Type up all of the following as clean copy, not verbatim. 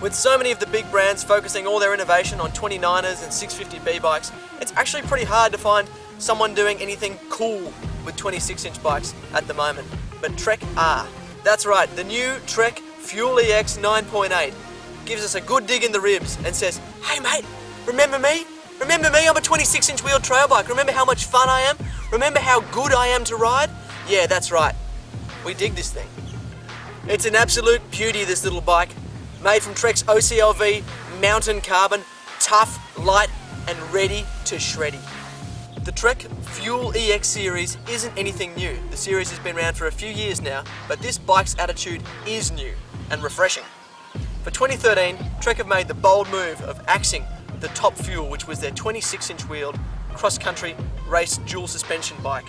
With so many of the big brands focusing all their innovation on 29ers and 650B bikes, it's actually pretty hard to find someone doing anything cool with 26-inch bikes at the moment. But Trek are. That's right, the new Trek Fuel EX 9.8 gives us a good dig in the ribs and says, hey mate, remember me? Remember me? I'm a 26-inch wheeled trail bike. Remember how much fun I am? Remember how good I am to ride? Yeah, that's right. We dig this thing. It's an absolute beauty, this little bike. Made from Trek's OCLV mountain carbon, tough, light, and ready to shreddy. The Trek Fuel EX series isn't anything new. The series has been around for a few years now, but this bike's attitude is new and refreshing. For 2013, Trek have made the bold move of axing the Top Fuel, which was their 26-inch wheeled cross-country race dual suspension bike.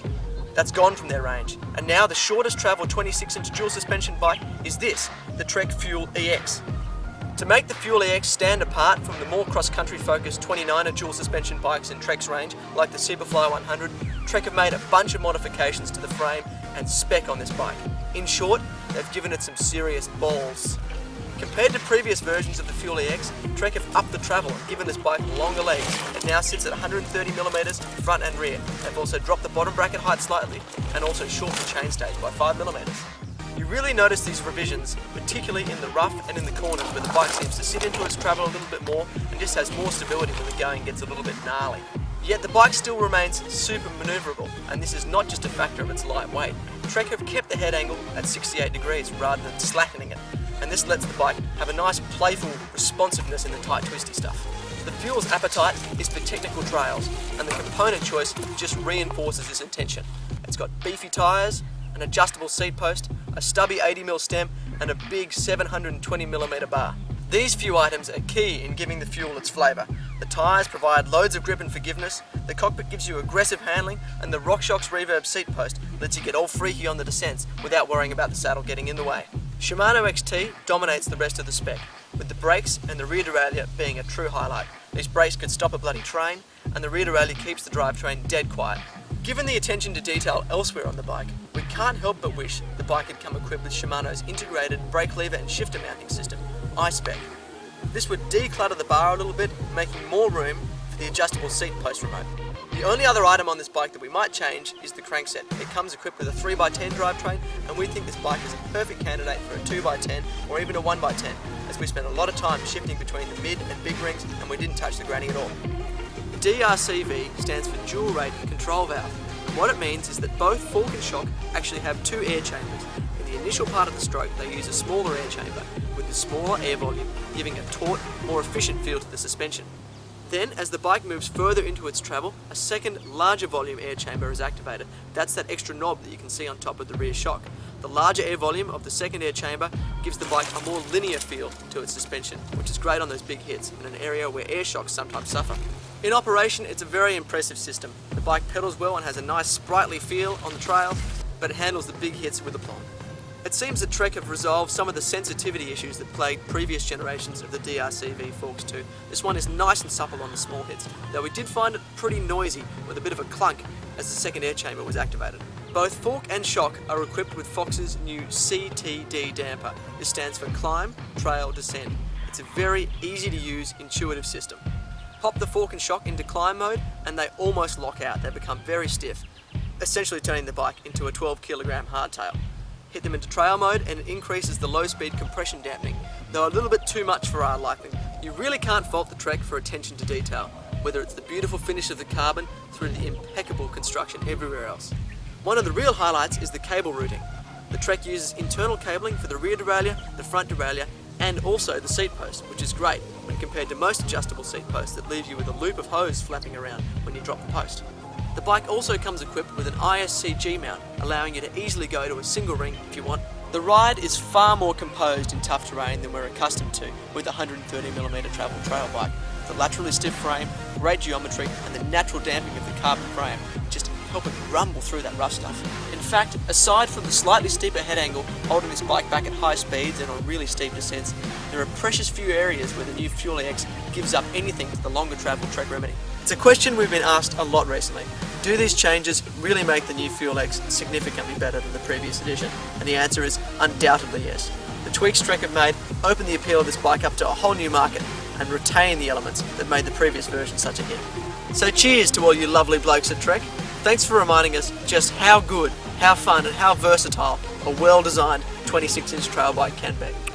That's gone from their range, and now the shortest travel 26-inch dual suspension bike is this, the Trek Fuel EX. To make the Fuel EX stand apart from the more cross-country focused 29er dual suspension bikes in Trek's range, like the Superfly 100, Trek have made a bunch of modifications to the frame and spec on this bike. In short, they've given it some serious balls. Compared to previous versions of the Fuel EX, Trek have upped the travel and given this bike longer legs. It now sits at 130mm front and rear. They've also dropped the bottom bracket height slightly and also shortened the chain stage by 5mm. You really notice these revisions, particularly in the rough and in the corners where the bike seems to sit into its travel a little bit more and just has more stability when the going gets a little bit gnarly. Yet the bike still remains super manoeuvrable, and this is not just a factor of its light weight. Trek have kept the head angle at 68 degrees rather than slackening it, and this lets the bike have a nice playful responsiveness in the tight twisty stuff. The Fuel's appetite is for technical trails, and the component choice just reinforces this intention. It's got beefy tyres, an adjustable seat post, a stubby 80mm stem, and a big 720mm bar. These few items are key in giving the Fuel its flavour. The tyres provide loads of grip and forgiveness, the cockpit gives you aggressive handling, and the RockShox Reverb seat post lets you get all freaky on the descents without worrying about the saddle getting in the way. Shimano XT dominates the rest of the spec, with the brakes and the rear derailleur being a true highlight. These brakes could stop a bloody train, and the rear derailleur keeps the drivetrain dead quiet. Given the attention to detail elsewhere on the bike, we can't help but wish the bike had come equipped with Shimano's integrated brake lever and shifter mounting system, Spec. This would declutter the bar a little bit, making more room for the adjustable seat post remote. The only other item on this bike that we might change is the crankset. It comes equipped with a 3x10 drivetrain, and we think this bike is a perfect candidate for a 2x10 or even a 1x10, as we spent a lot of time shifting between the mid and big rings and we didn't touch the granny at all. DRCV stands for dual rate control valve. What it means is that both fork and shock actually have two air chambers. In the initial part of the stroke, they use a smaller air chamber with the smaller air volume, giving a taut, more efficient feel to the suspension. Then, as the bike moves further into its travel, a second, larger volume air chamber is activated. That's that extra knob that you can see on top of the rear shock. The larger air volume of the second air chamber gives the bike a more linear feel to its suspension, which is great on those big hits in an area where air shocks sometimes suffer. In operation, it's a very impressive system. The bike pedals well and has a nice sprightly feel on the trail, but it handles the big hits with aplomb. It seems that Trek have resolved some of the sensitivity issues that plagued previous generations of the DRCV forks too. This one is nice and supple on the small hits, though we did find it pretty noisy with a bit of a clunk as the second air chamber was activated. Both fork and shock are equipped with Fox's new CTD damper. This stands for Climb, Trail, Descend. It's a very easy to use, intuitive system. Pop the fork and shock into climb mode and they almost lock out. They become very stiff, essentially turning the bike into a 12kg hardtail. Hit them into trail mode and it increases the low speed compression dampening, though a little bit too much for our liking. You really can't fault the Trek for attention to detail, whether it's the beautiful finish of the carbon through the impeccable construction everywhere else. One of the real highlights is the cable routing. The Trek uses internal cabling for the rear derailleur, the front derailleur, and also the seat post, which is great when compared to most adjustable seat posts that leave you with a loop of hose flapping around when you drop the post. The bike also comes equipped with an ISCG mount, allowing you to easily go to a single ring if you want. The ride is far more composed in tough terrain than we're accustomed to with a 130mm travel trail bike. The laterally stiff frame, great geometry, and the natural damping of the carbon frame just help it rumble through that rough stuff. In fact, aside from the slightly steeper head angle holding this bike back at high speeds and on really steep descents, there are precious few areas where the new Fuel EX gives up anything to the longer travel Trek remedy. It's a question we've been asked a lot recently. Do these changes really make the new Fuel EX significantly better than the previous edition? And the answer is undoubtedly yes. The tweaks Trek have made open the appeal of this bike up to a whole new market and retain the elements that made the previous version such a hit. So cheers to all you lovely blokes at Trek. Thanks for reminding us just how good, how fun and how versatile a well-designed 26-inch trail bike can be.